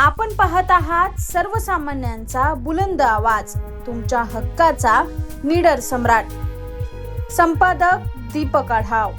आपण पाहत आहात सर्वसामान्यांचा बुलंद आवाज, तुमच्या हक्काचा निडर सम्राट. संपादक दीपक आढाव.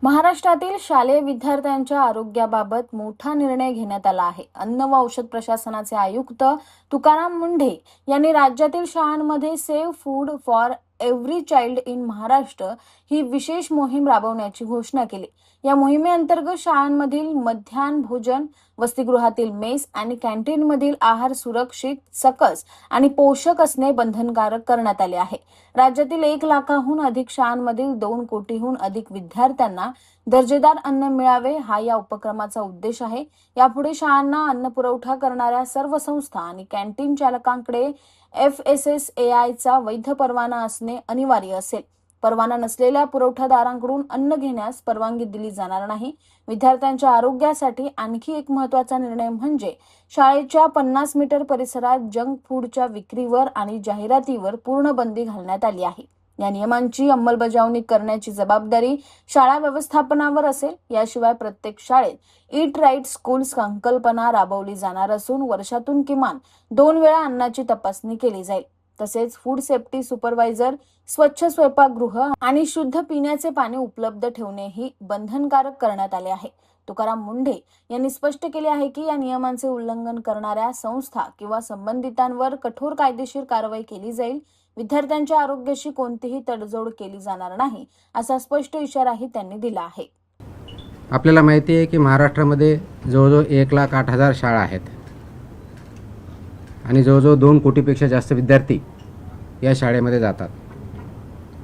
महाराष्ट्रातील शालेय विद्यार्थ्यांच्या आरोग्याबाबत मोठा निर्णय घेण्यात आला आहे. अन्न व औषध प्रशासनाचे आयुक्त तुकाराम मुंढे यांनी राज्यातील शाळांमध्ये save food for every child in Maharashtra ही विशेष मोहीम राबवण्याची घोषणा केली. या मोहिमेअंतर्गत शाळांमधील मध्यान्ह भोजन, वसतिगृहातील मेस आणि कॅन्टीनमधील आहार सुरक्षित, सकस आणि पोषक असणे बंधनकारक करण्यात आले आहे. राज्यातील 1 लाखाहून अधिक शाळांमधील 2 कोटीहून अधिक विद्यार्थ्यांना दर्जेदार अन्न मिळावे हा या उपक्रमाचा उद्देश आहे. यापुढे शाळांना अन्न पुरवठा करणाऱ्या सर्व संस्था आणि कॅन्टीन चालकांकडे FSSAIचा वैध परवाना असणे अनिवार्य असेल. परवाना नसलेल्या पुरवठादारांकडून अन्न घेण्यास परवानगी दिली जाणार नाही. विद्यार्थ्यांच्या आरोग्यासाठी आणखी एक महत्त्वाचा निर्णय म्हणजे शाळेच्या 50 मीटर परिसरात जंक फूडच्या विक्रीवर आणि जाहिरातीवर पूर्ण बंदी घालण्यात आली आहे. या नियमांची अंमलबजावणी करण्याची जबाबदारी शाळा व्यवस्थापनावर असेल. याशिवाय प्रत्येक शाळेत ईट राईट स्कूल संकल्पना राबवली जाणार असून वर्षातून किमान 2 वेळा अन्नाची तपासणी केली जाईल. तसेच फूड सेफ्टी सुपरवायझर, स्वच्छ स्वयंपाकगृह आणि शुद्ध पिण्याचे पाणी उपलब्ध ठेवणेही बंधनकारक करण्यात आले आहे. तुकाराम मुंढे यांनी स्पष्ट केले आहे की या नियमांचे उल्लंघन करणाऱ्या संस्था किंवा संबंधितांवर कठोर कायदेशीर कारवाई केली जाईल. विद्यार्थ्यांच्या आरोग्याशी कोणतीही तडजोड केली जाणार नाही असा स्पष्ट इशाराही त्यांनी दिला आहे. आपल्याला माहिती आहे की महाराष्ट्रामध्ये जवळजवळ 1,08,000 शाळा आहेत आणि जवळजवळ 2 कोटीपेक्षा जास्त विद्यार्थी या शाळेमध्ये जातात.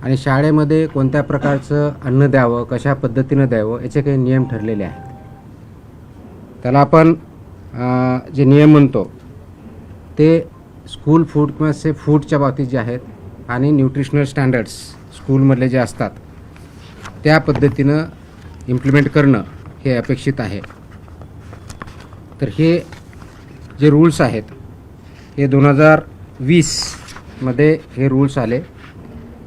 आणि शाळेमध्ये कोणत्या प्रकारचं अन्न द्यावं, कशा पद्धतीनं द्यावं याचे काही नियम ठरलेले आहेत. त्याला आपण जे नियम म्हणतो ते स्कूल फूड किंवा से फूडच्या बाबतीत जे आहेत आणि न्यूट्रिशनल स्टँडर्ड्स स्कूलमधले जे असतात त्या पद्धतीनं इम्प्लिमेंट करणं हे अपेक्षित आहे. तर हे जे रूल्स आहेत हे 2020 मध्ये हे रूल्स आले.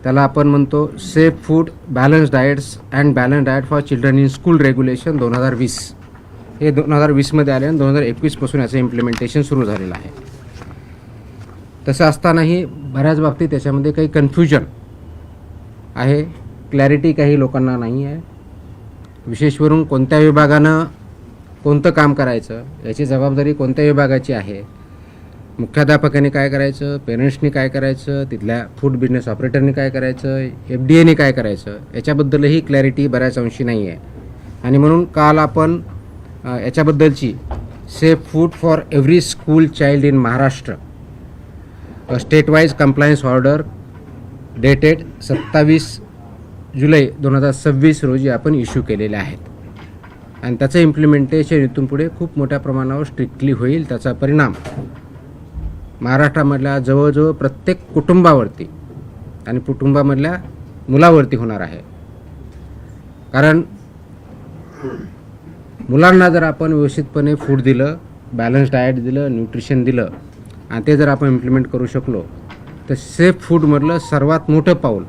त्याला आपण म्हणतो safe food balance diets and balance diet for children in school regulation 2020. हे 2020 मध्ये आले आणि 2021 पासून याचं इम्प्लिमेंटेशन सुरू झालेलं आहे. तसं असतानाही बऱ्याच बाबतीत त्याच्यामध्ये काही कन्फ्युजन आहे, क्लॅरिटी काही लोकांना नाही आहे. विशेषवरून कोणत्या विभागानं कोणतं काम करायचं याची जबाबदारी कोणत्या विभागाची आहे, मुख्याध्यापकांनी काय करायचं, पेरेंट्सनी काय करायचं, तिथल्या फूड बिझनेस ऑपरेटरनी काय करायचं, FDAनी काय करायचं याच्याबद्दलही क्लॅरिटी बऱ्याच अंशी नाही आहे. आणि म्हणून काल आपण याच्याबद्दलची safe food for every school child in Maharashtra state wise compliance order dated 27 जुलै 2026 रोजी आपण इश्यू केलेले आहेत. आणि त्याचं इम्प्लिमेंटेशन इथून पुढे खूप मोठ्या प्रमाणावर स्ट्रिक्टली होईल. त्याचा परिणाम महाराष्ट्रामधल्या जवळजवळ प्रत्येक कुटुंबावरती आणि कुटुंबामधल्या मुलावरती होणार आहे. कारण मुलांना जर आपण व्यवस्थितपणे फूड दिलं, बॅलन्स डाएट दिलं, न्यूट्रिशन दिलं आणि ते जर आपण इम्प्लिमेंट करू शकलो तर सेफ फूडमधलं सर्वात मोठं पाऊल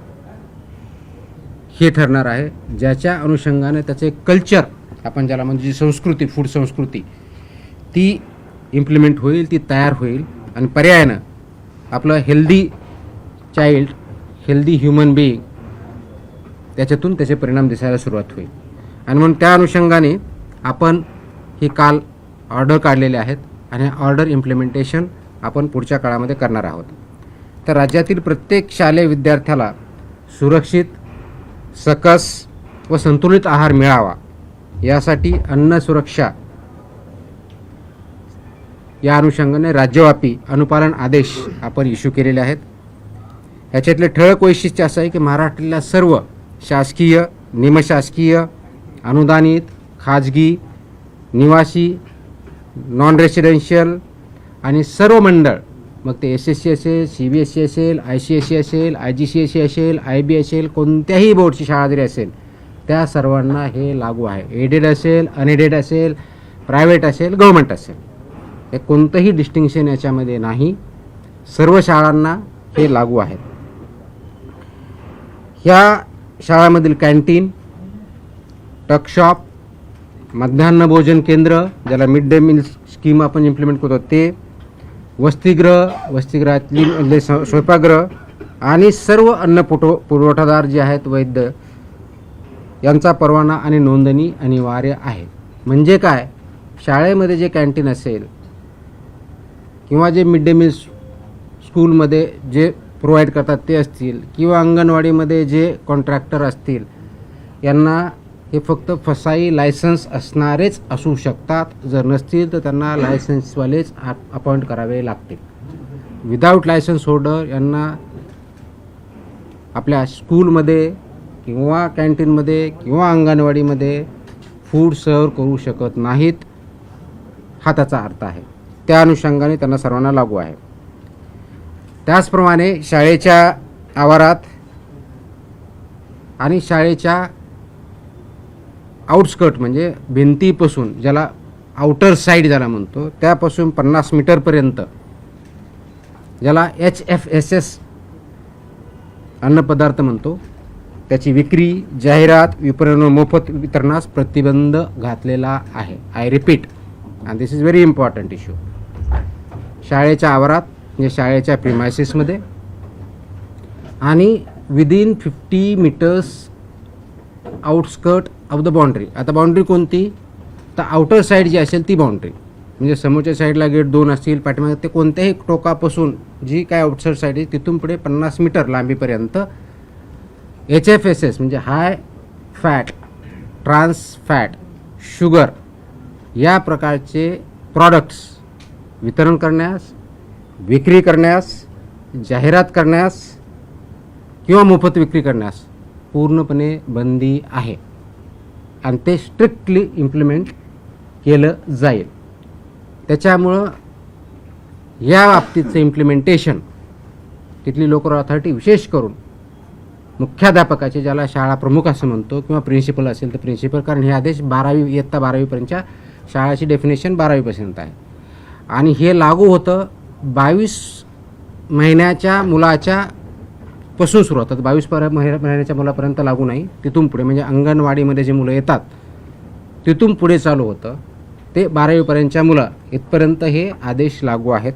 हे ठरणार आहे. ज्याच्या अनुषंगाने त्याचे कल्चर आपण ज्याला म्हणजे जी संस्कृती, फूड संस्कृती ती इम्प्लिमेंट होईल, ती तयार होईल. आणि पर्यायानं आपलं healthy child, healthy human being त्याच्यातून त्याचे परिणाम दिसायला सुरुवात होईल. आणि म्हणून त्या अनुषंगाने आपण ही काल ऑर्डर काढलेले आहेत आणि ऑर्डर इम्प्लिमेंटेशन आपण पुढच्या काळामध्ये करणार आहोत. तर राज्यातील प्रत्येक शालेय विद्यार्थ्याला सुरक्षित, सकस व संतुलित आहार मिळावा यासाठी अन्न सुरक्षा या अनुषंगाने राज्यव्यापी अनुपालन आदेश आपण इश्यू केलेले आहेत. याच्यातले ठळक वैशिष्ट्य असं आहे की महाराष्ट्रातल्या सर्व शासकीय, निमशासकीय, अनुदानित, खाजगी, निवासी, नॉन रेसिडेन्शियल आणि सर्व मंडळ, मग ते SSC असेल, CBSE असेल, ICSE असेल, IGCSE असेल, IB असेल, कोणत्याही बोर्डची शाळा जरी असेल त्या सर्वांना हे लागू आहे. एडेड असेल, अनएडेड असेल, प्रायव्हेट असेल, गव्हर्नमेंट असेल, हे कोणतंही डिस्टिंक्शन याच्यामध्ये नाही. सर्व शाळांना हे लागू आहे. ह्या शाळांमधील कॅन्टीन, टकशॉप, मध्यान्ह भोजन केंद्र ज्याला मिड डे मील स्कीम आपण इम्प्लिमेंट करतो ते वसतिगृहातली स्वयंपाकगृह आणि सर्व अन्न पुरवठादार जे आहेत वैद्य यांचा परवाना आणि नोंदणी अनिवार्य आहे. म्हणजे काय, शाळेमध्ये जे कॅन्टीन असेल किंवा जे मिड डे मील स्कूलमध्ये जे प्रोव्हाइड करतात ते असतील किंवा अंगणवाडीमध्ये जे कॉन्ट्रॅक्टर असतील यांना हे फक्त फसाई लायसन्स असणारेच असू शकतात. जर नसतील तर त्यांना लायसन्सवालेच अपॉइंट करावे लागतील. विदाऊट लायसन्स होल्डर यांना आपल्या स्कूलमध्ये किंवा कॅन्टीनमध्ये किंवा अंगणवाडीमध्ये फूड सर्व करू शकत नाहीत, हा त्याचा अर्थ आहे. त्या अनुषंगाने त्यांना सर्वांना लागू आहे. त्याचप्रमाणे शाळेच्या आवारात आणि शाळेच्या आउटस्कर्ट म्हणजे भिंतीपासून, ज्याला आउटर साईड ज्याला म्हणतो, त्यापासून 50 मीटरपर्यंत, ज्याला HFSS अन्नपदार्थ म्हणतो, त्याची विक्री, जाहिरात, विपणन, मोफत वितरणास प्रतिबंध घातलेला आहे. I repeat, and this is very important issue. शाळेच्या आवारात म्हणजे शाळेच्या प्रिमायसेसमध्ये आणि within 50 meters outskirt of the boundary. आता बाउंड्री कोणती, तर आउटर साईड जी असेल ती बाउंड्री, म्हणजे समोरच्या साईडला गेट 2 असतील, पाठीमागे ते कोणत्याही टोकापासून जी काय आउटसाईड साईड आहे तिथून पुढे 50 मीटर लांबीपर्यंत HFSS म्हणजे high fat, trans fat, sugar या प्रकारचे प्रॉडक्ट्स वितरण करण्यास, विक्री करण्यास, जाहिरात करण्यास किंवा मोफत विक्री करण्यास पूर्णपणे बंदी आहे आणि ते स्ट्रिक्टली इम्प्लिमेंट केलं जाईल. त्याच्यामुळं या बाबतीचं इम्प्लिमेंटेशन तिथली लोकल अथॉरिटी, विशेष करून मुख्याध्यापकाचे, ज्याला शाळा प्रमुख असं म्हणतो, किंवा प्रिन्सिपल असेल तर प्रिन्सिपल, कारण हे आदेश 12वी इयत्ता 12वीपर्यंतच्या शाळाची डेफिनेशन 12वीपर्यंत आहे आणि हे लागू होतं 22 महिन्याच्या मुलाच्या पासून सुरू होतात. 22 महिन्याच्या मुलापर्यंत लागू नाही, तिथून पुढे म्हणजे अंगणवाडीमध्ये जे मुलं येतात तिथून पुढे चालू होतं ते 12वीपर्यंतच्या मुलं इथपर्यंत हे आदेश लागू आहेत.